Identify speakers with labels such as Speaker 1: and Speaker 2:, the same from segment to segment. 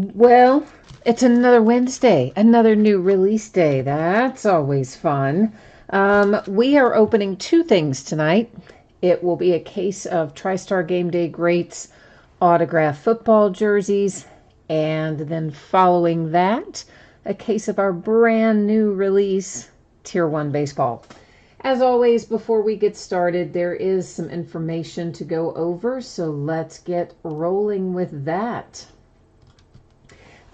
Speaker 1: Well, it's another Wednesday, another new release day. That's always fun. We are opening two things tonight. It will be a case of TriStar Game Day Greats autographed football jerseys, and then following that, a case of our brand new release, Tier 1 baseball. As always, before we get started, there is some information to go over, so let's get rolling with that.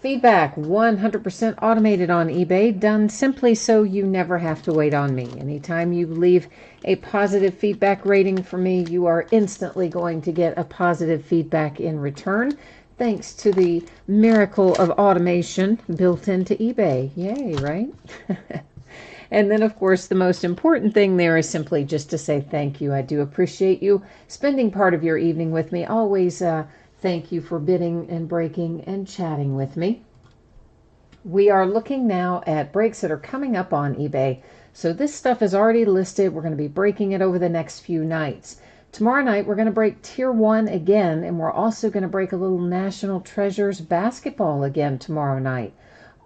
Speaker 1: Feedback 100% automated on eBay, done simply so you never have to wait on me. Anytime you leave a positive feedback rating for me, you are instantly going to get a positive feedback in return, thanks to the miracle of automation built into eBay. Yay, right? And then, of course, the most important thing there is simply just to say thank you. I do appreciate you spending part of your evening with me. Always thank you for bidding and breaking and chatting with me. We are looking now at breaks that are coming up on eBay. So this stuff is already listed. We're going to be breaking it over the next few nights. Tomorrow night, we're going to break Tier 1 again, and we're also going to break a little National Treasures basketball again tomorrow night.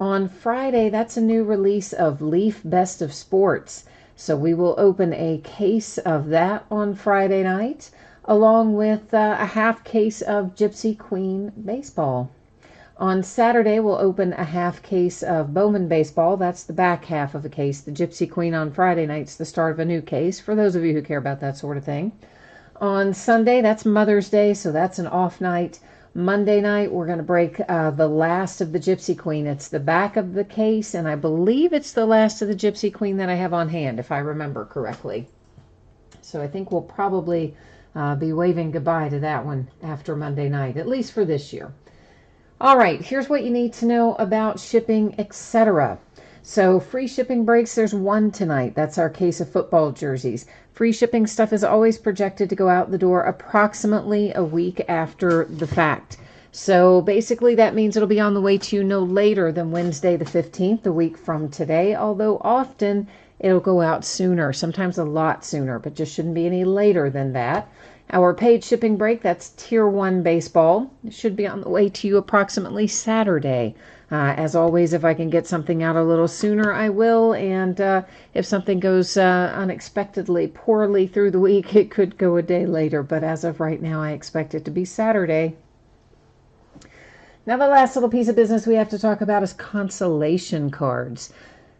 Speaker 1: On Friday, that's a new release of Leaf Best of Sports. So we will open a case of that on Friday night, along with a half case of Gypsy Queen baseball. On Saturday, we'll open a half case of Bowman baseball. That's the back half of a case. The Gypsy Queen on Friday night's the start of a new case, for those of you who care about that sort of thing. On Sunday, that's Mother's Day, so that's an off night. Monday night, we're going to break the last of the Gypsy Queen. It's the back of the case, and I believe it's the last of the Gypsy Queen that I have on hand, if I remember correctly. So I think we'll probably be waving goodbye to that one after Monday night, at least for this year. All right, here's what you need to know about shipping, etc. So free shipping breaks, there's one tonight. That's our case of football jerseys. Free shipping stuff is always projected to go out the door approximately a week after the fact. So basically that means it'll be on the way to you no later than Wednesday the 15th, a week from today, although often it'll go out sooner, sometimes a lot sooner, but just shouldn't be any later than that. Our paid shipping break, that's Tier 1 baseball. It should be on the way to you approximately Saturday. As always, if I can get something out a little sooner, I will. And if something goes unexpectedly poorly through the week, it could go a day later. But as of right now, I expect it to be Saturday. Now, the last little piece of business we have to talk about is consolation cards.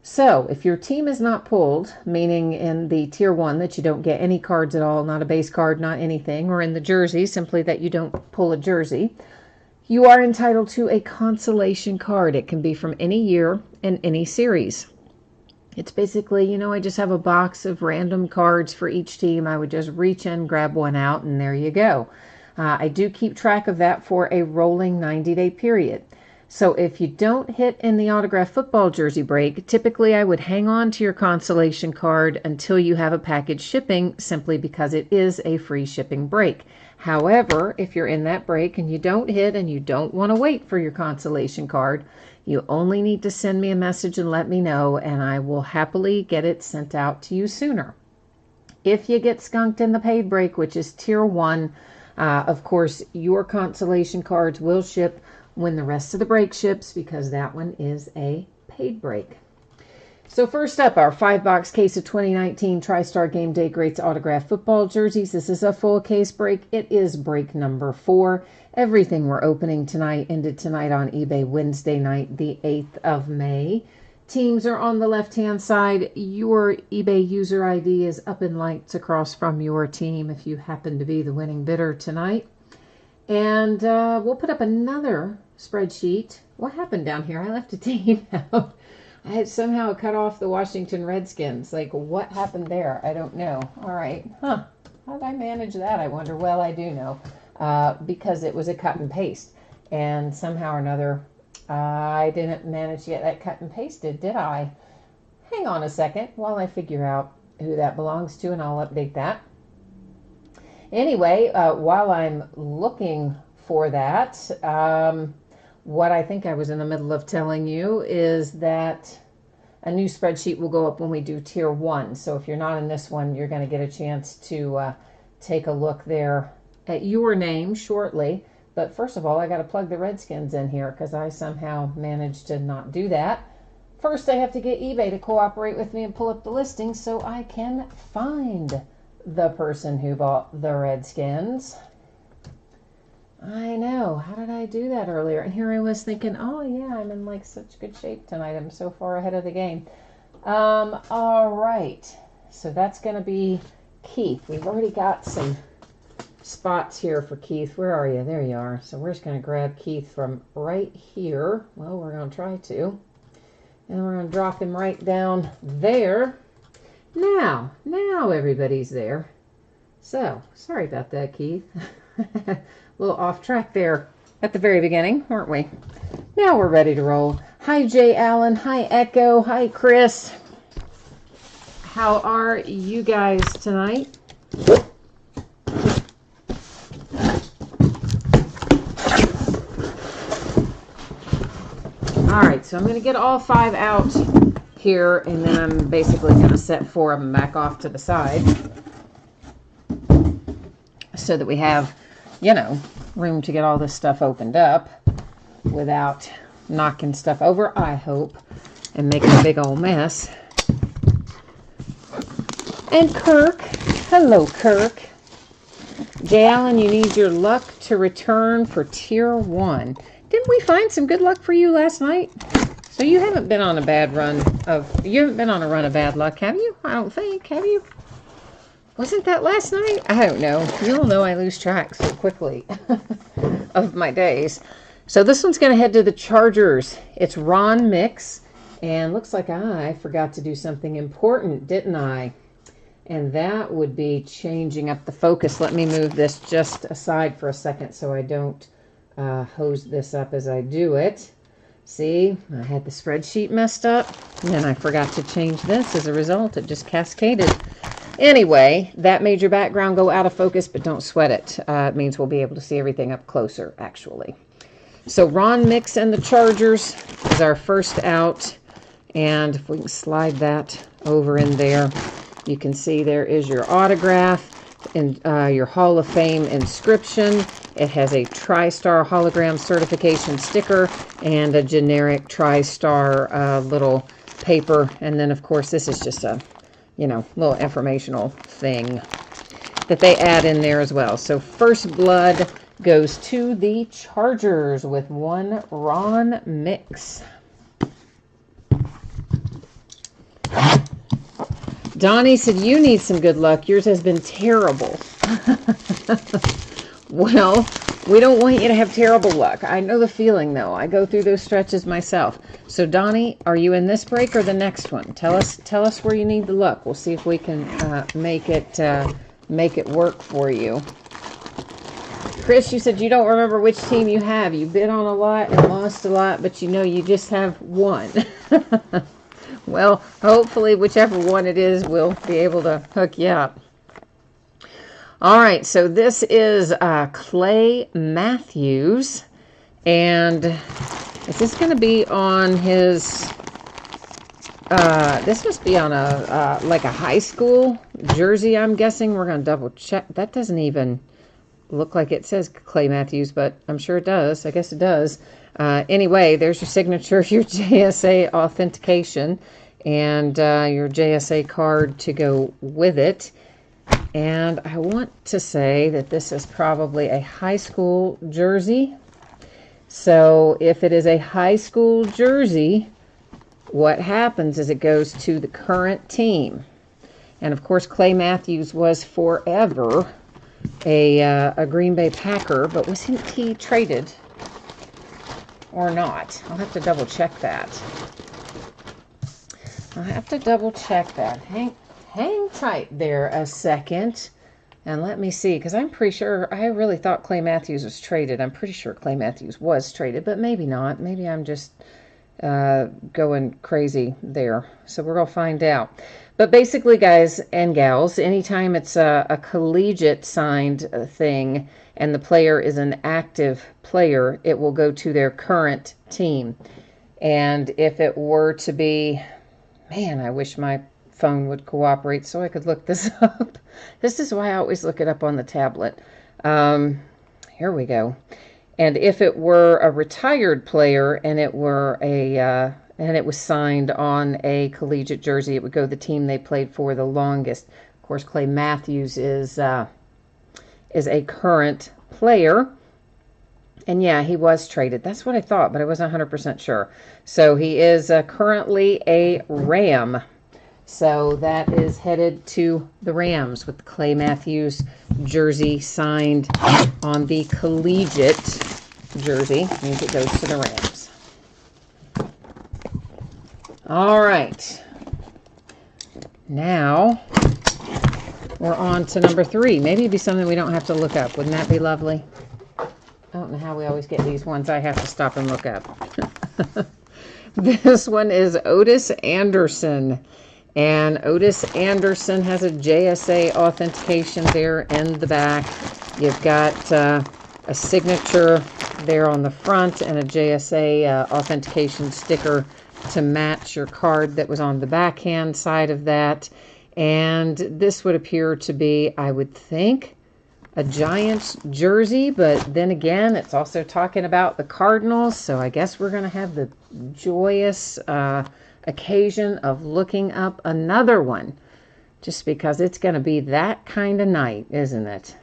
Speaker 1: So if your team is not pulled, meaning in the Tier 1 that you don't get any cards at all, not a base card, not anything, or in the jersey, simply that you don't pull a jersey, you are entitled to a consolation card. It can be from any year and any series. It's basically, I just have a box of random cards for each team. I would just reach in, grab one out, and there you go. I do keep track of that for a rolling 90-day period. So if you don't hit in the autographed football jersey break, typically I would hang on to your consolation card until you have a package shipping, simply because it is a free shipping break. However, if you're in that break and you don't hit and you don't want to wait for your consolation card, you only need to send me a message and let me know, and I will happily get it sent out to you sooner. If you get skunked in the paid break, which is Tier 1, of course, your consolation cards will ship when the rest of the break ships, because that one is a paid break. So first up, our 5-box case of 2019 TriStar Game Day Greats autographed football jerseys. This is a full case break. It is break number 4. Everything we're opening tonight ended tonight on eBay Wednesday night, the 8th of May. Teams are on the left-hand side. Your eBay user ID is up in lights across from your team if you happen to be the winning bidder tonight. And we'll put up another spreadsheet. What happened down here? I left a team out. I had somehow cut off the Washington Redskins. Like, what happened there? I don't know. All right. How did I manage that, I wonder? Well, I do know. Because it was a cut and paste. And somehow or another, I didn't manage to get that cut and pasted, did I? Hang on a second while I figure out who that belongs to, and I'll update that. Anyway, while I'm looking for that, what I think I was in the middle of telling you is that a new spreadsheet will go up when we do Tier 1. So if you're not in this one, you're going to get a chance to take a look there at your name shortly. But first of all, I got to plug the Redskins in here because I somehow managed to not do that. First, I have to get eBay to cooperate with me and pull up the listing so I can find the person who bought the Redskins. I know. How did I do that earlier? And here I was thinking, oh yeah, I'm in like such good shape tonight. I'm so far ahead of the game. All right. So that's going to be Keith. We've already got some spots here for Keith. Where are you? There you are. So we're just going to grab Keith from right here. Well, we're going to try to. And we're going to drop him right down there. Now everybody's there. So, sorry about that, Keith. A little off track there at the very beginning, weren't we? Now we're ready to roll. Hi, Jay Allen. Hi, Echo. Hi, Chris. How are you guys tonight? All right, so I'm going to get all 5 out here, and then I'm basically going to set 4 of them back off to the side so that we have, you know, room to get all this stuff opened up without knocking stuff over, I hope, and making a big old mess. And Kirk, hello, Kirk. Jay Allen, you need your luck to return for Tier 1. Didn't we find some good luck for you last night? So you haven't been on a bad run of, you haven't been on a run of bad luck, have you? I don't think, have you? Wasn't that last night? I don't know. You'll know I lose track so quickly of my days. So this one's going to head to the Chargers. It's Ron Mix. And looks like I forgot to do something important, didn't I? And that would be changing up the focus. Let me move this just aside for a second so I don't hose this up as I do it. See, I had the spreadsheet messed up, and then I forgot to change this. As a result, it just cascaded. Anyway, that made your background go out of focus, but don't sweat it. It means we'll be able to see everything up closer, actually. So Ron Mix and the Chargers is our first out, and if we can slide that over in there, you can see there is your autograph and your Hall of Fame inscription. It has a TriStar hologram certification sticker and a generic TriStar little paper. And then, of course, this is just a, you know, little informational thing that they add in there as well. So first blood goes to the Chargers with 1 Ron Mix. Donnie said, you need some good luck. Yours has been terrible. Well, we don't want you to have terrible luck. I know the feeling, though. I go through those stretches myself. So, Donnie, are you in this break or the next one? Tell us where you need the luck. We'll see if we can make it work for you. Chris, you said you don't remember which team you have. You bid on a lot and lost a lot, but you know you just have one. Well, hopefully whichever one it is, we'll be able to hook you up. All right, so this is Clay Matthews, and is this going to be on his, this must be on a, like a high school jersey, I'm guessing. We're going to double check. That doesn't even look like it says Clay Matthews, but I'm sure it does. I guess it does. Anyway, there's your signature, your JSA authentication, and your JSA card to go with it. And I want to say that this is probably a high school jersey. So if it is a high school jersey, what happens is it goes to the current team. And of course, Clay Matthews was forever a Green Bay Packer, but wasn't he traded or not? I'll have to double check that. Hang tight there a second, and let me see, because I'm pretty sure, I really thought Clay Matthews was traded. I'm pretty sure Clay Matthews was traded, but maybe not. Maybe I'm just going crazy there. So we're going to find out. But basically, guys and gals, anytime it's a collegiate signed thing and the player is an active player, it will go to their current team. And if it were to be, man, I wish my phone would cooperate so I could look this up. This is why I always look it up on the tablet. Here we go. And if it were a retired player and it were and it was signed on a collegiate jersey, it would go the team they played for the longest. Of course, Clay Matthews is a current player. And yeah, he was traded. That's what I thought, but I wasn't 100% sure. So he is currently a Ram. So that is headed to the Rams with the Clay Matthews jersey signed on the collegiate jersey. Means it goes to the Rams. All right. Now we're on to number 3. Maybe it'd be something we don't have to look up. Wouldn't that be lovely? I don't know how we always get these ones I have to stop and look up. This one is Otis Anderson. And Otis Anderson has a JSA authentication there in the back. You've got a signature there on the front and a JSA authentication sticker to match your card that was on the backhand side of that. And this would appear to be, I would think, a Giants jersey, but then again, it's also talking about the Cardinals, so I guess we're going to have the joyous occasion of looking up another one, just because it's going to be that kind of night, isn't it?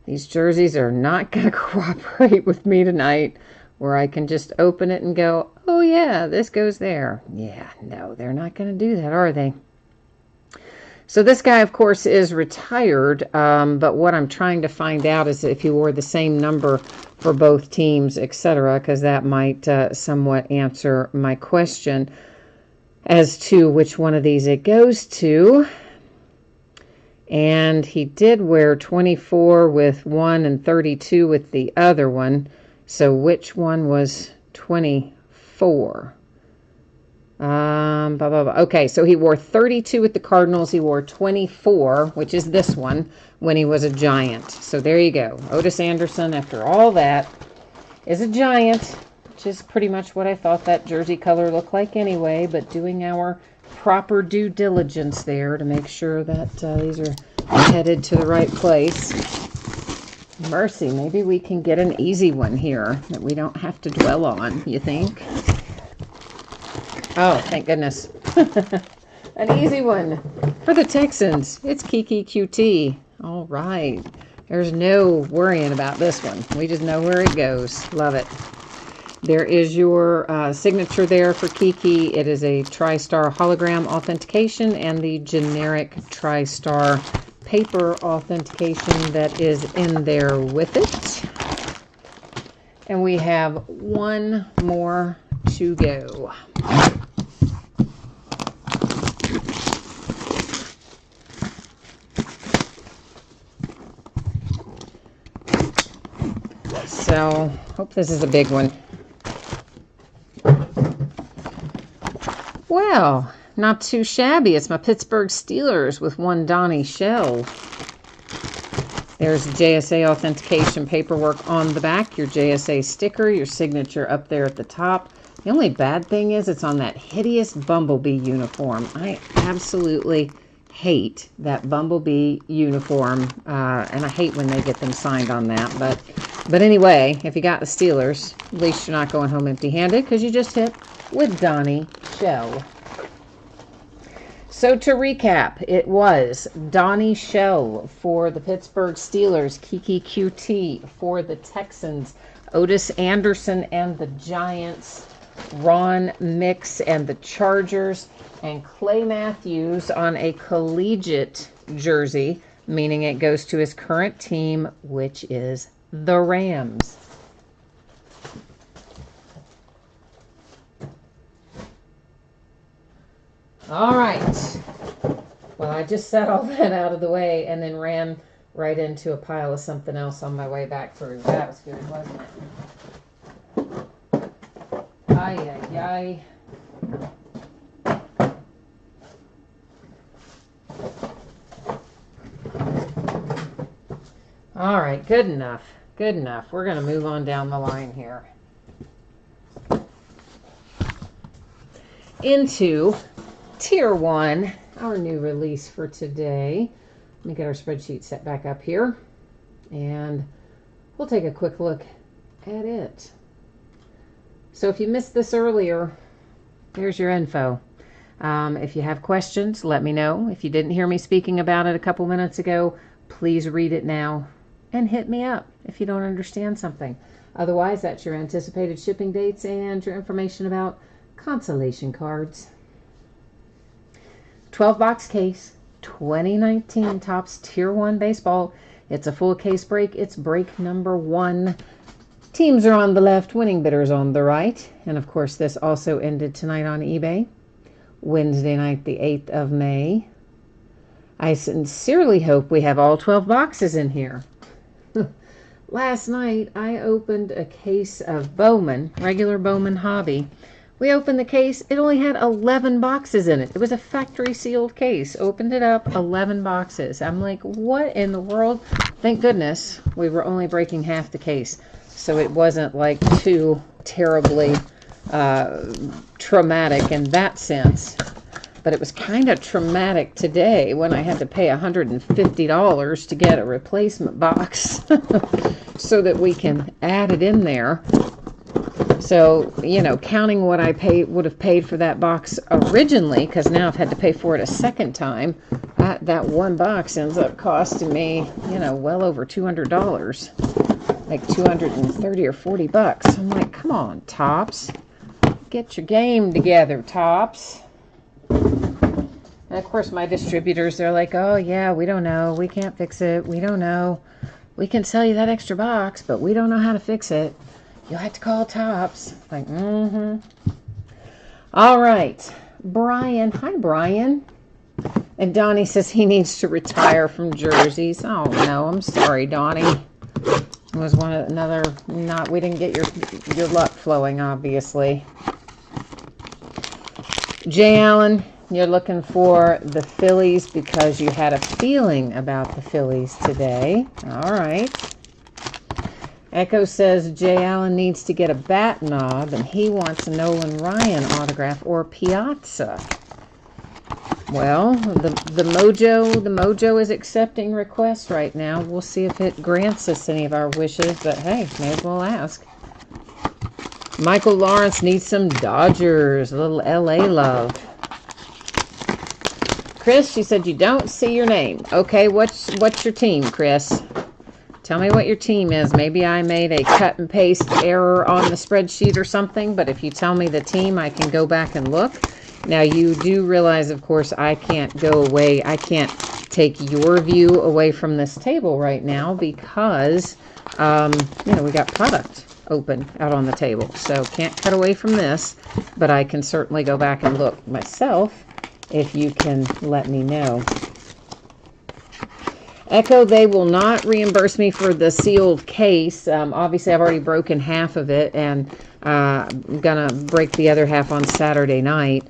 Speaker 1: These jerseys are not going to cooperate with me tonight, where I can just open it and go, oh yeah, this goes there. Yeah, no, they're not going to do that, are they? So this guy, of course, is retired, but what I'm trying to find out is if he wore the same number for both teams, etc., because that might somewhat answer my question as to which one of these it goes to. And he did wear 24 with one and 32 with the other one. So which one was 24? Okay, so he wore 32 with the Cardinals. He wore 24, which is this one, when he was a Giant. So there you go. Otis Anderson, after all that, is a Giant, which is pretty much what I thought that jersey color looked like anyway, but doing our proper due diligence there to make sure that these are headed to the right place. Mercy, maybe we can get an easy one here that we don't have to dwell on, you think? Oh, thank goodness. An easy one for the Texans. It's Kiki QT. All right. There's no worrying about this one. We just know where it goes. Love it. There is your signature there for Kiki. It is a TriStar hologram authentication and the generic TriStar paper authentication that is in there with it. And we have one more to go. So, hope this is a big one. Well, not too shabby. It's my Pittsburgh Steelers with one Donnie Shell. There's JSA authentication paperwork on the back, your JSA sticker, your signature up there at the top. The only bad thing is it's on that hideous Bumblebee uniform. I absolutely hate that Bumblebee uniform, and I hate when they get them signed on that. But anyway, if you got the Steelers, at least you're not going home empty-handed because you just hit with Donnie Shell. So to recap, it was Donnie Shell for the Pittsburgh Steelers, Kiki QT for the Texans, Otis Anderson and the Giants, Ron Mix and the Chargers, and Clay Matthews on a collegiate jersey, meaning it goes to his current team, which is the Rams. All right. Well, I just set all that out of the way and then ran right into a pile of something else on my way back through. That was good, wasn't it? Ay, ay, ay. All right, good enough. Good enough. We're going to move on down the line here. Into Tier 1, our new release for today. Let me get our spreadsheet set back up here. And we'll take a quick look at it. So if you missed this earlier, here's your info. If you have questions, let me know. If you didn't hear me speaking about it a couple minutes ago, please read it now and hit me up if you don't understand something. Otherwise, that's your anticipated shipping dates and your information about consolation cards. 12-box case, 2019 Topps Tier 1 Baseball. It's a full case break. It's break number 1. Teams are on the left, winning bidders on the right. And of course, this also ended tonight on eBay. Wednesday night, the 8th of May. I sincerely hope we have all 12 boxes in here. Last night, I opened a case of Bowman, regular Bowman Hobby. We opened the case. It only had 11 boxes in it. It was a factory sealed case. Opened it up, 11 boxes. I'm like, what in the world? Thank goodness we were only breaking half the case. So it wasn't like too terribly traumatic in that sense. But it was kind of traumatic today when I had to pay $150 to get a replacement box so that we can add it in there. So, you know, counting what I would have paid for that box originally, because now I've had to pay for it a second time, that one box ends up costing me, you know, well over $200, like 230 or 40 bucks. I'm like, come on, Topps, get your game together, Topps. And of course, my distributors, they're like, oh yeah, we don't know, we can't fix it, we don't know, we can sell you that extra box, but we don't know how to fix it. You'll have to call Topps. Like, All right. Brian. Hi, Brian. And Donnie says he needs to retire from jerseys. Oh, no. I'm sorry, Donnie. It was we didn't get your luck flowing, obviously. Jay Allen, you're looking for the Phillies because you had a feeling about the Phillies today. All right. Echo says Jay Allen needs to get a bat knob, and he wants a Nolan Ryan autograph or Piazza. Well, the Mojo is accepting requests right now. We'll see if it grants us any of our wishes, but hey, may as well ask. Michael Lawrence needs some Dodgers, a little LA love. Chris, she said you don't see your name. Okay, what's your team, Chris? Tell me what your team is. Maybe I made a cut and paste error on the spreadsheet or something, but if you tell me the team, I can go back and look. Now, you do realize, of course, I can't go away. I can't take your view away from this table right now because, you know, we got product open out on the table. So can't cut away from this, but I can certainly go back and look myself if you can let me know. Echo, they will not reimburse me for the sealed case. Obviously, I've already broken half of it, and I'm going to break the other half on Saturday night.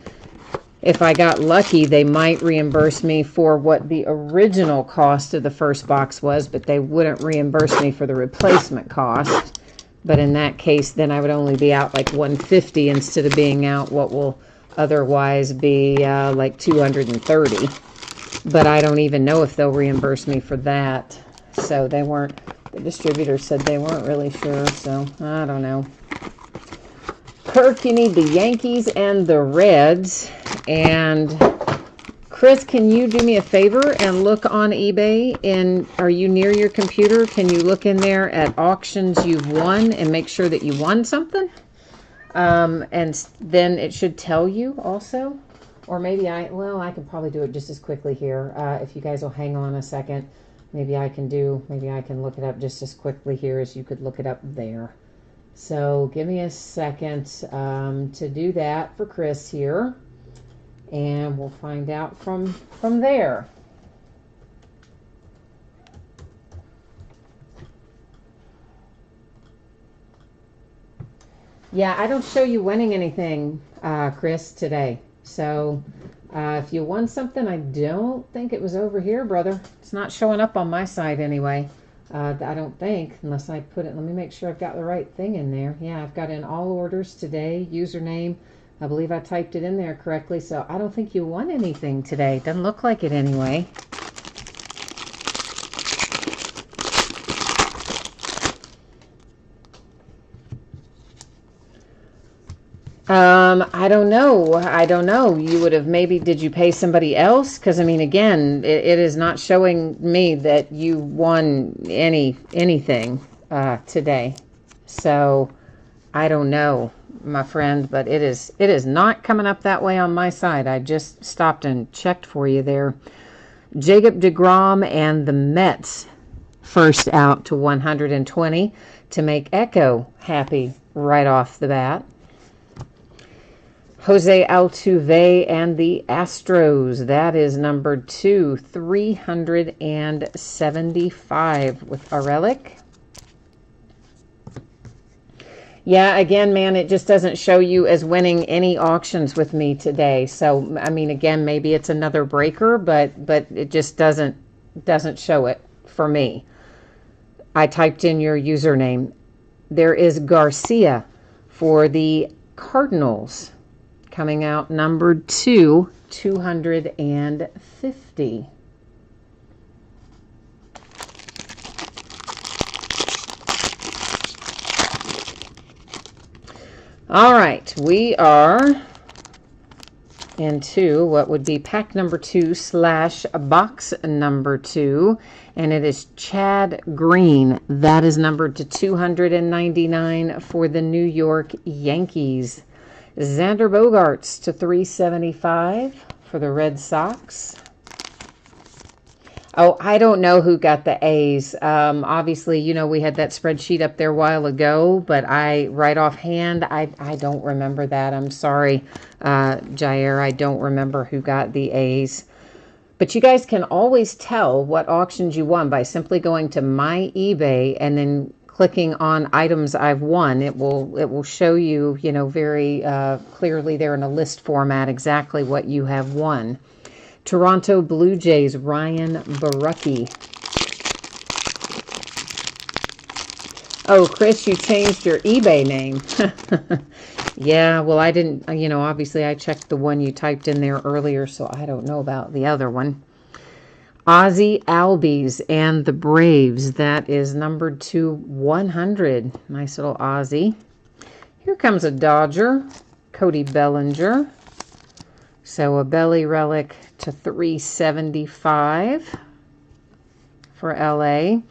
Speaker 1: If I got lucky, they might reimburse me for what the original cost of the first box was, but they wouldn't reimburse me for the replacement cost. But in that case, then I would only be out like $150 instead of being out what will otherwise be like $230. But I don't even know if they'll reimburse me for that. So they weren't, the distributor said they weren't really sure, so I don't know. Kirk, you need the Yankees and the Reds. And Chris, can you do me a favor and look on eBay? Are you near your computer? Can you look in there at auctions you've won and make sure that you won something? And then it should tell you also. Or maybe I can probably do it just as quickly here. If you guys will hang on a second, maybe I can look it up just as quickly here as you could look it up there. So give me a second to do that for Chris here, and we'll find out from there. Yeah, I don't show you winning anything, Chris, today. So if you won something, I don't think it was over here, brother. It's not showing up on my side anyway. I don't think, unless I put it, let me make sure I've got the right thing in there. Yeah, I've got in all orders today, username. I believe I typed it in there correctly, so I don't think you won anything today. Doesn't look like it anyway. I don't know. I don't know. You would have maybe, did you pay somebody else? Because I mean, again, it is not showing me that you won anything today. So I don't know, my friend, but it is not coming up that way on my side. I just stopped and checked for you there. Jacob deGrom and the Mets first out to 120 to make Echo happy right off the bat. Jose Altuve and the Astros. That is number 2, 375 with a relic. Yeah, again, man, it just doesn't show you as winning any auctions with me today. So, I mean, again, maybe it's another breaker, but it just doesn't show it for me. I typed in your username. There is Garcia for the Cardinals. Coming out number 2, 250. All right, we are into what would be pack number 2 / box number 2, and it is Chad Green. That is numbered to 299 for the New York Yankees. Xander Bogaerts to 375 for the Red Sox. Oh, I don't know who got the A's. Obviously, you know, we had that spreadsheet up there a while ago, but right offhand, I don't remember that. I'm sorry, Jair, I don't remember who got the A's. But you guys can always tell what auctions you won by simply going to my eBay and then clicking on items I've won. It will show you, you know, very clearly there in a list format exactly what you have won. Toronto Blue Jays, Ryan Barucki. Oh, Chris, you changed your eBay name. Yeah, well, I didn't, you know, obviously I checked the one you typed in there earlier, so I don't know about the other one. Ozzie Albies and the Braves. That is numbered to 100. Nice little Ozzie. Here comes a Dodger, Cody Bellinger. So a belly relic to 375 for LA.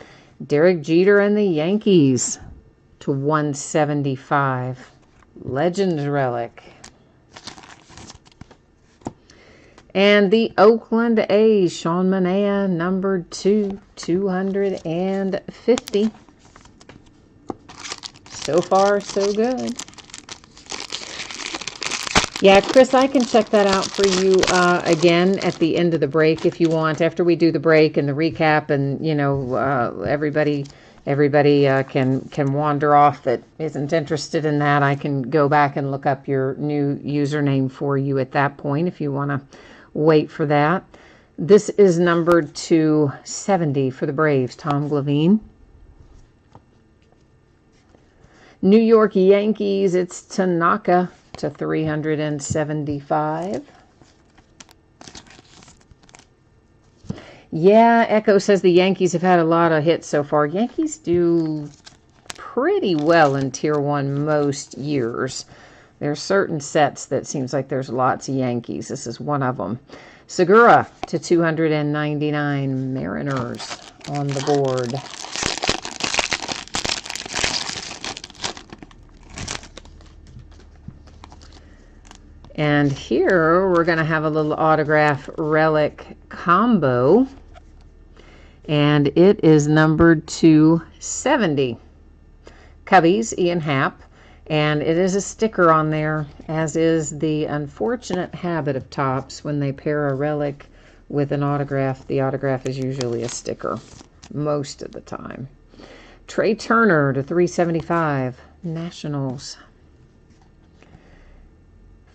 Speaker 1: Derek Jeter and the Yankees to 175. Legends relic. And the Oakland A's, Sean Manaea, numbered 2, 250. So far, so good. Yeah, Chris, I can check that out for you again at the end of the break if you want. After we do the break and the recap, and you know, everybody can wander off that isn't interested in that. I can go back and look up your new username for you at that point if you want to wait for that. This is numbered to 70 for the Braves, Tom Glavine. New York Yankees, it's Tanaka to 375. Yeah, Echo says the Yankees have had a lot of hits so far. Yankees do pretty well in Tier 1 most years. There are certain sets that seems like there's lots of Yankees. This is one of them. Segura to 299. Mariners on the board. And here we're going to have a little autograph relic combo. And it is numbered to 70. Cubbies, Ian Happ. And it is a sticker on there, as is the unfortunate habit of Topps. When they pair a relic with an autograph, the autograph is usually a sticker most of the time. Trey Turner to 375. Nationals.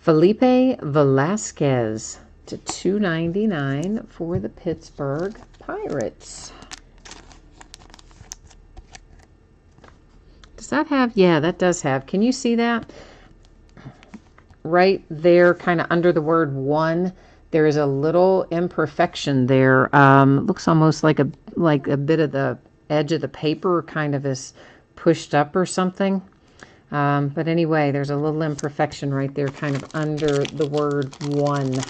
Speaker 1: Felipe Velasquez to 299 for the Pittsburgh Pirates. Does that have? Yeah, that does have. Can you see that? Right there, kind of under the word 1, there is a little imperfection there. Looks almost like a bit of the edge of the paper kind of is pushed up or something. But anyway, there's a little imperfection right there, kind of under the word one.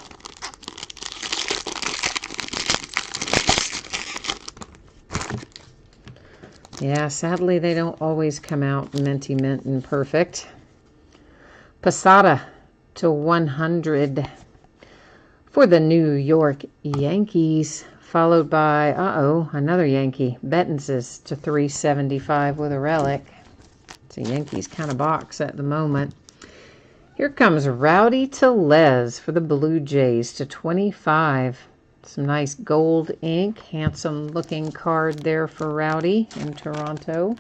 Speaker 1: Yeah, sadly, they don't always come out minty mint and perfect. Posada to 100 for the New York Yankees, followed by, another Yankee, Bettenses to 375 with a relic. It's a Yankees kind of box at the moment. Here comes Rowdy Tellez for the Blue Jays to 25. Some nice gold ink, handsome looking card there for Rowdy in Toronto.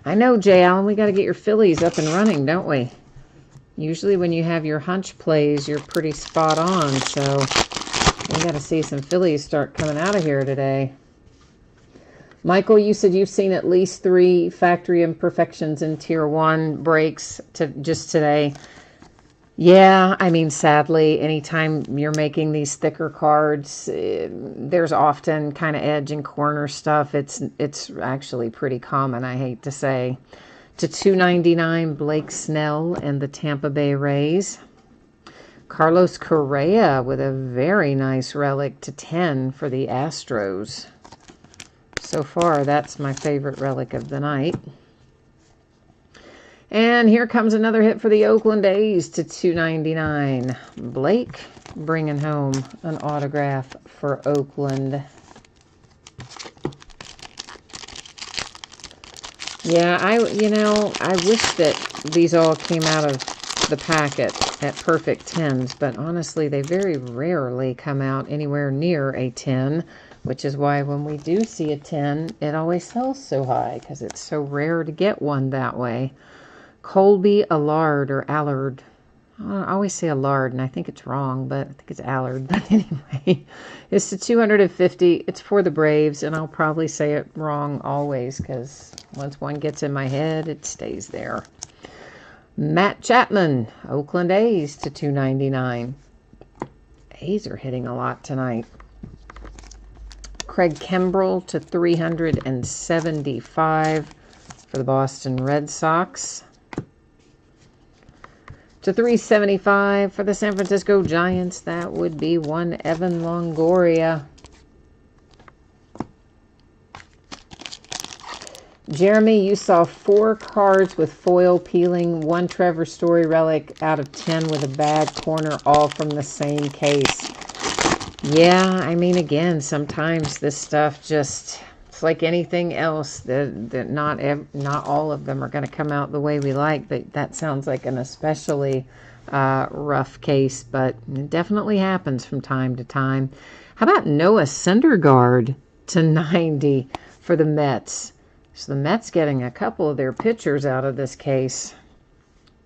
Speaker 1: I know, Jay Allen, we got to get your Phillies up and running, don't we? Usually when you have your hunch plays, you're pretty spot on, so we got to see some Phillies start coming out of here today. Michael, you said you've seen at least 3 factory imperfections in Tier 1 breaks just today. Yeah, I mean, sadly, anytime you're making these thicker cards, there's often kind of edge and corner stuff. It's actually pretty common, I hate to say. To 299, Blake Snell and the Tampa Bay Rays. Carlos Correa with a very nice relic to 10 for the Astros. So far, that's my favorite relic of the night. And here comes another hit for the Oakland A's to 299. Blake bringing home an autograph for Oakland. Yeah, I wish that these all came out of the packet at perfect 10s, but honestly, they very rarely come out anywhere near a 10, which is why when we do see a 10, it always sells so high, because it's so rare to get one that way. Colby Allard, or Allard. I always say Allard, and I think it's wrong, but I think it's Allard. But anyway, it's to 250. It's for the Braves, and I'll probably say it wrong always, because once one gets in my head, it stays there. Matt Chapman, Oakland A's to 299. A's are hitting a lot tonight. Craig Kimbrell to 375 for the Boston Red Sox. To 375 for the San Francisco Giants, that would be one Evan Longoria. Jeremy, you saw 4 cards with foil peeling, 1 Trevor Story relic out of 10 with a bad corner, all from the same case. Yeah, I mean, again, sometimes this stuff just, it's like anything else, that not all of them are going to come out the way we like, but that sounds like an especially rough case, but it definitely happens from time to time. How about Noah Syndergaard to 90 for the Mets? So the Mets getting a couple of their pitchers out of this case,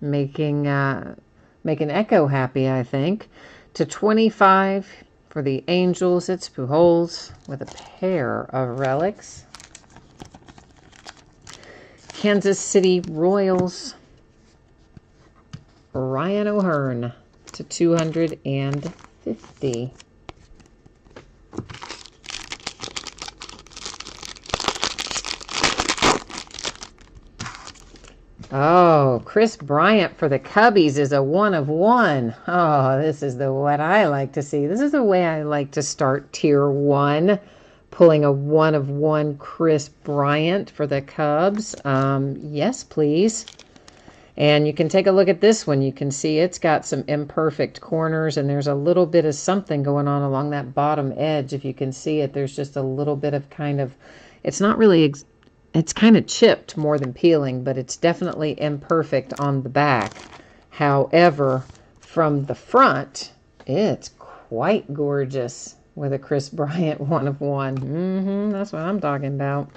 Speaker 1: making Echo happy, I think. To 25 for the Angels, it's Pujols with a pair of relics. Kansas City Royals, Ryan O'Hearn to 250. Oh, Chris Bryant for the Cubbies is a 1 of 1. Oh, this is what I like to see. This is the way I like to start Tier 1. Pulling a 1 of 1 Chris Bryant for the Cubs. Yes, please. And you can take a look at this one. You can see it's got some imperfect corners, and there's a little bit of something going on along that bottom edge. If you can see it, there's just a little bit of kind of, it's not really, it's kind of chipped more than peeling, but it's definitely imperfect on the back. However, from the front, it's quite gorgeous with a Chris Bryant 1 of 1. That's what I'm talking about.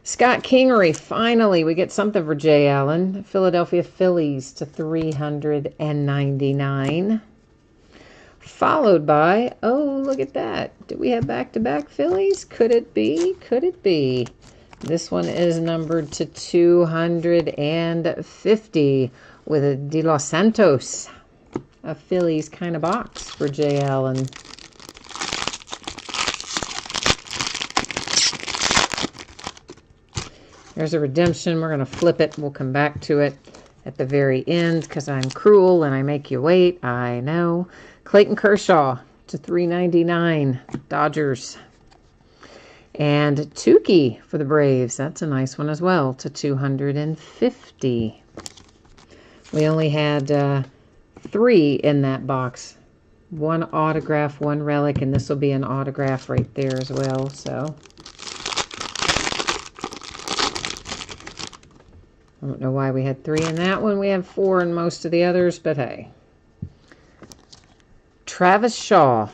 Speaker 1: Scott Kingery, finally, we get something for Jay Allen. Philadelphia Phillies to 399. Followed by, oh, look at that. Do we have back-to-back Phillies? Could it be? Could it be? This one is numbered to 250 with a De Los Santos. A Phillies kind of box for Jay Allen. There's a redemption. We're going to flip it. We'll come back to it at the very end because I'm cruel and I make you wait. I know. Clayton Kershaw to $3.99. Dodgers. And Tukey for the Braves. That's a nice one as well to $250. We only had 3 in that box. 1 autograph, 1 relic, and this will be an autograph right there as well. So I don't know why we had 3 in that one. We have 4 in most of the others, but hey. Travis Shaw.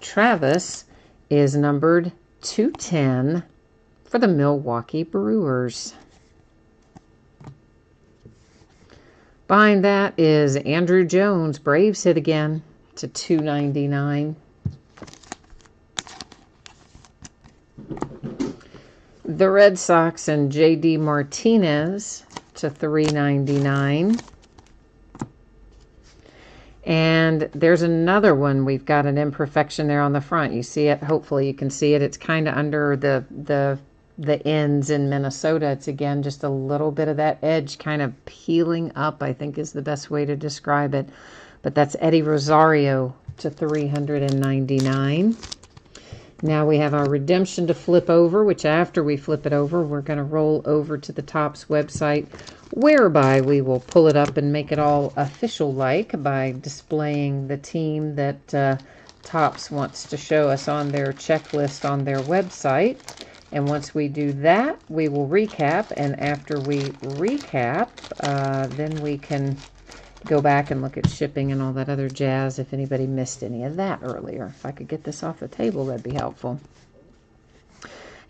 Speaker 1: Travis is numbered 210 for the Milwaukee Brewers. Behind that is Andrew Jones. Braves hit again to $2.99. The Red Sox and J.D. Martinez to $3.99. And there's another one. We've got an imperfection there on the front. You see it? Hopefully you can see it. It's kind of under the ends in Minnesota. It's, again, just a little bit of that edge kind of peeling up, I think is the best way to describe it. But that's Eddie Rosario to $399. Now we have our redemption to flip over, which after we flip it over, we're going to roll over to the Topps website, whereby we will pull it up and make it all official-like by displaying the team that Topps wants to show us on their checklist on their website. And once we do that, we will recap. And after we recap, then we can go back and look at shipping and all that other jazz if anybody missed any of that earlier. If I could get this off the table, that'd be helpful.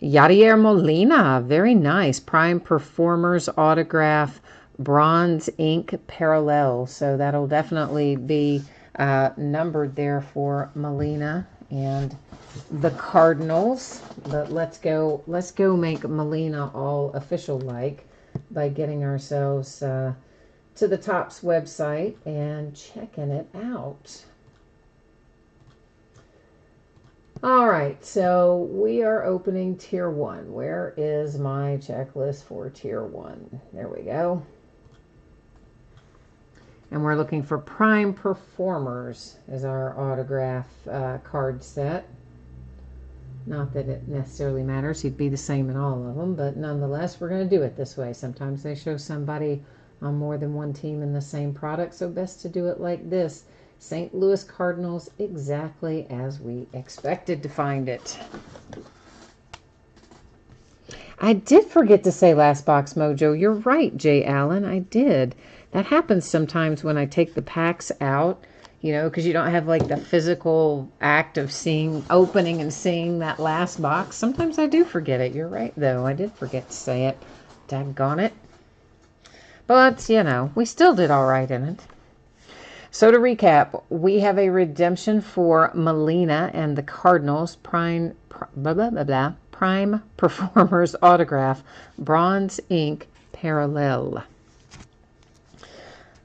Speaker 1: Yadier Molina, very nice. Prime Performers autograph, bronze ink parallel. So that'll definitely be numbered there for Molina and the Cardinals. But let's go make Molina all official like by getting ourselves to the Topps website and checking it out. All right, so we are opening Tier 1. Where is my checklist for Tier 1? There we go. And we're looking for Prime Performers as our autograph card set. Not that it necessarily matters. He'd be the same in all of them, but nonetheless, we're going to do it this way. Sometimes they show somebody on more than one team in the same product, so best to do it like this. St. Louis Cardinals, exactly as we expected to find it. I did forget to say Last Box Mojo. You're right, Jay Allen, I did. That happens sometimes when I take the packs out, you know, because you don't have like the physical act of opening and seeing that last box. Sometimes I do forget it. You're right, though. I did forget to say it. Daggone it. But, you know, we still did all right in it. So to recap, we have a redemption for Molina and the Cardinals, Prime Performers autograph, bronze ink parallel.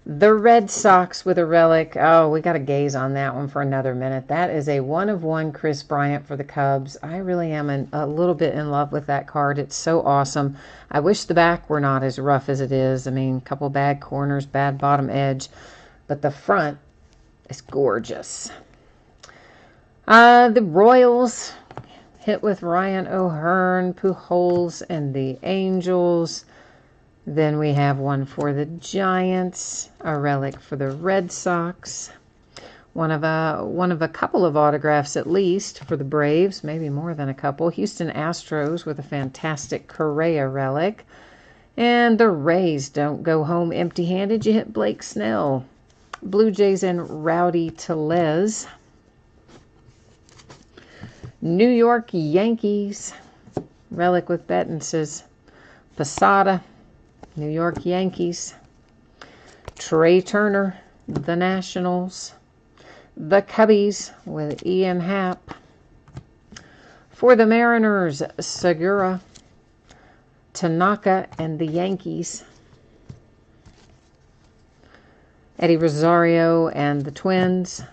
Speaker 1: The Red Sox with a relic. Oh, we got to gaze on that one for another minute. That is a 1/1 Chris Bryant for the Cubs. I really am a little bit in love with that card. It's so awesome. I wish the back were not as rough as it is. I mean, a couple bad corners, bad bottom edge. But the front is gorgeous. The Royals hit with Ryan O'Hearn, Pujols, and the Angels. Then we have one for the Giants, a relic for the Red Sox, one of a couple of autographs at least for the Braves, maybe more than a couple. Houston Astros with a fantastic Correa relic. And the Rays don't go home empty-handed. You hit Blake Snell. Blue Jays and Rowdy Tellez. New York Yankees, relic with Bettenses. Posada, New York Yankees. Trey Turner, the Nationals. The Cubbies with Ian Happ. For the Mariners, Segura, Tanaka, and the Yankees. Eddie Rosario and the Twins.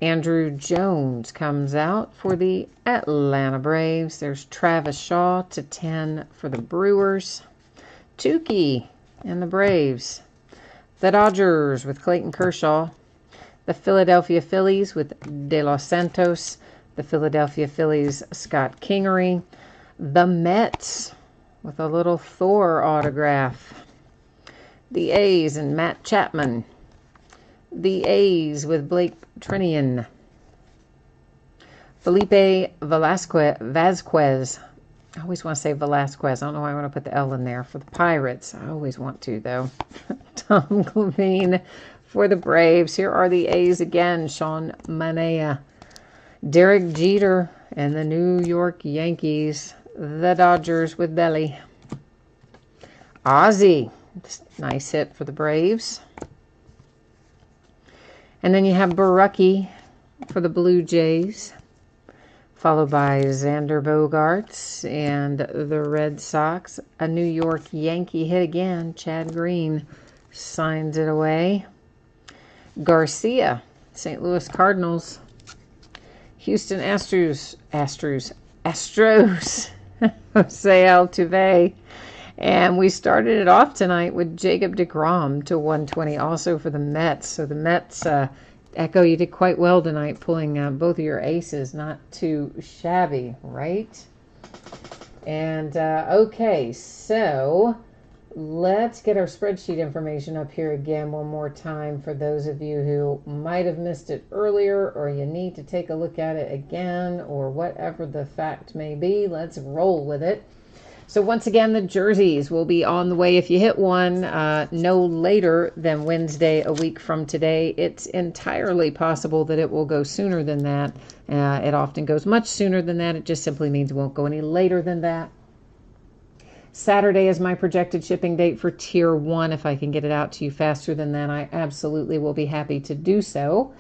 Speaker 1: Andrew Jones comes out for the Atlanta Braves. There's Travis Shaw to 10 for the Brewers. Tukey and the Braves. The Dodgers with Clayton Kershaw. The Philadelphia Phillies with De Los Santos. The Philadelphia Phillies, Scott Kingery. The Mets with a little Thor autograph. The A's and Matt Chapman. The A's with Blake Trinian. Felipe Vasquez. I always want to say Velasquez. I don't know why I want to put the L in there. For the Pirates. I always want to, though. Tom Clavine for the Braves. Here are the A's again. Sean Manaea. Derek Jeter and the New York Yankees. The Dodgers with Belly. Ozzie. Nice hit for the Braves. And then you have Barucki for the Blue Jays, followed by Xander Bogaerts and the Red Sox. A New York Yankee hit again. Chad Green signs it away. Garcia, St. Louis Cardinals. Houston Astros. Jose Altuve. And we started it off tonight with Jacob deGrom to 120, also for the Mets. So the Mets, Echo, you did quite well tonight, pulling both of your aces. Not too shabby, right? And, okay, so let's get our spreadsheet information up here again one more time for those of you who might have missed it earlier, or you need to take a look at it again, or whatever the fact may be. Let's roll with it. So once again, the jerseys will be on the way if you hit one no later than Wednesday, a week from today. It's entirely possible that it will go sooner than that. It often goes much sooner than that. It just simply means it won't go any later than that. Saturday is my projected shipping date for Tier 1. If I can get it out to you faster than that, I absolutely will be happy to do so.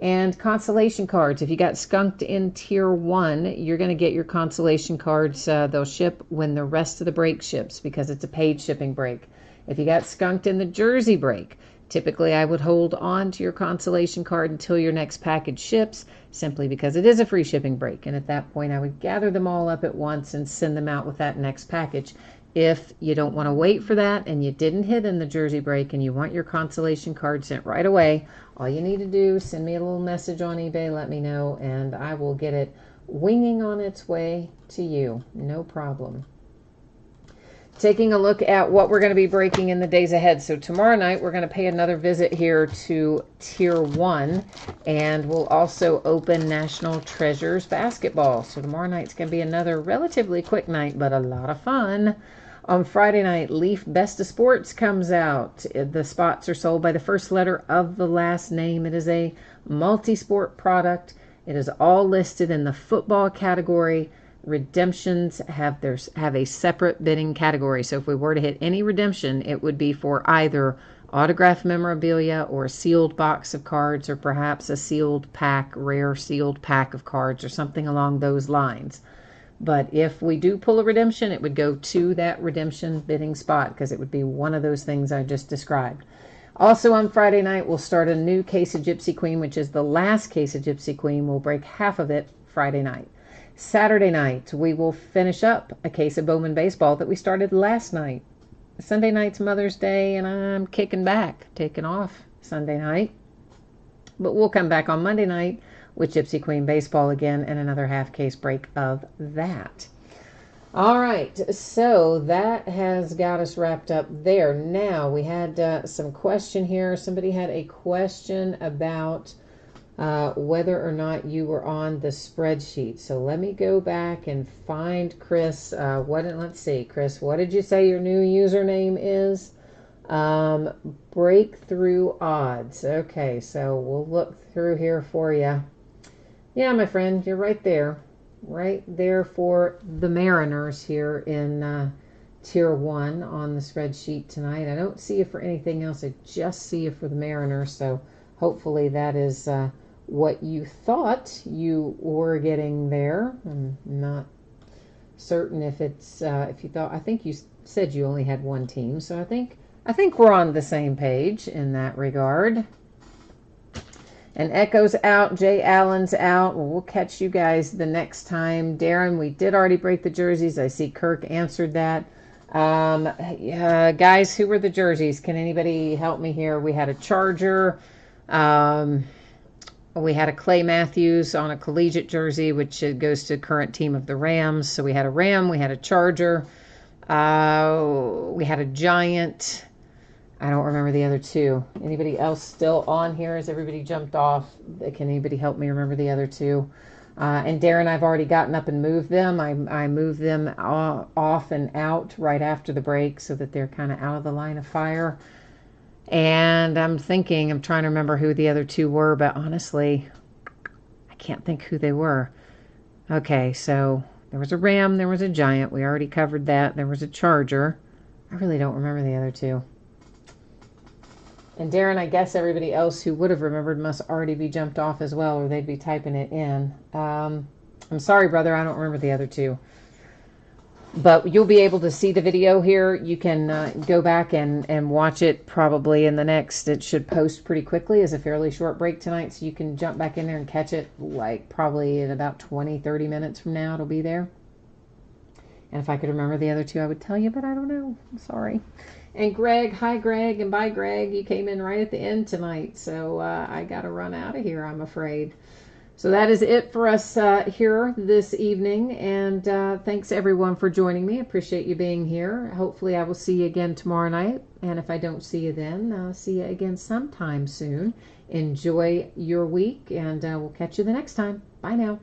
Speaker 1: And consolation cards. If you got skunked in Tier 1, you're going to get your consolation cards. They'll ship when the rest of the break ships because it's a paid shipping break. If you got skunked in the jersey break, typically I would hold on to your consolation card until your next package ships, simply because it is a free shipping break. And at that point, I would gather them all up at once and send them out with that next package. If you don't want to wait for that and you didn't hit in the jersey break and you want your consolation card sent right away, all you need to do is send me a little message on eBay, let me know, and I will get it winging on its way to you. No problem. Taking a look at what we're going to be breaking in the days ahead. So tomorrow night, we're going to pay another visit here to Tier 1, and we'll also open National Treasures Basketball. So tomorrow night's going to be another relatively quick night, but a lot of fun. On Friday night, Leaf Best of Sports comes out. The spots are sold by the first letter of the last name. It is a multi-sport product. It is all listed in the football category. Redemptions have a separate bidding category. So if we were to hit any redemption, it would be for either autographed memorabilia or a sealed box of cards, or perhaps a sealed pack, rare sealed pack of cards, or something along those lines. But if we do pull a redemption, it would go to that redemption bidding spot because it would be one of those things I just described. Also on Friday night, we'll start a new case of Gypsy Queen, which is the last case of Gypsy Queen. We'll break half of it Friday night. Saturday night, we will finish up a case of Bowman Baseball that we started last night. Sunday night's Mother's Day, and I'm kicking back, taking off Sunday night. But we'll come back on Monday night with Gypsy Queen Baseball again and another half case break of that. All right, so that has got us wrapped up there. Now, we had some question here. Somebody had a question about whether or not you were on the spreadsheet. So let me go back and find Chris. Let's see, Chris, what did you say your new username is? Breakthrough Odds. Okay, so we'll look through here for you. Yeah, my friend, you're right there. Right there for the Mariners here in Tier 1 on the spreadsheet tonight. I don't see you for anything else. I just see you for the Mariners. So hopefully that is what you thought you were getting there. I'm not certain if it's if you thought. I think you said you only had one team. So I think we're on the same page in that regard. And Echo's out. Jay Allen's out. Well, we'll catch you guys the next time. Darren, we did already break the jerseys. I see Kirk answered that. Guys, who were the jerseys? Can anybody help me here? We had a Charger. We had a Clay Matthews on a collegiate jersey, which goes to current team of the Rams. So we had a Ram. We had a Charger. We had a Giant. I don't remember the other two. Anybody else still on here? Has everybody jumped off? Can anybody help me remember the other two? And Darren, I've already gotten up and moved them. I moved them off and out right after the break so that they're kind of out of the line of fire. And I'm trying to remember who the other two were, but honestly, I can't think who they were. Okay, so there was a Ram, there was a Giant. We already covered that. There was a Charger. I really don't remember the other two. And Darren, I guess everybody else who would have remembered must already be jumped off as well, or they'd be typing it in. I'm sorry, brother, I don't remember the other two. But you'll be able to see the video here. You can go back and watch it probably in the next. It should post pretty quickly. It's a fairly short break tonight, so you can jump back in there and catch it like probably in about 20-30 minutes from now. It'll be there. And if I could remember the other two, I would tell you, but I don't know. I'm sorry. And Greg, hi Greg, and bye Greg. You came in right at the end tonight, so I got to run out of here, I'm afraid. So that is it for us here this evening, and thanks everyone for joining me. Appreciate you being here. Hopefully I will see you again tomorrow night, and if I don't see you then, I'll see you again sometime soon. Enjoy your week, and we'll catch you the next time. Bye now.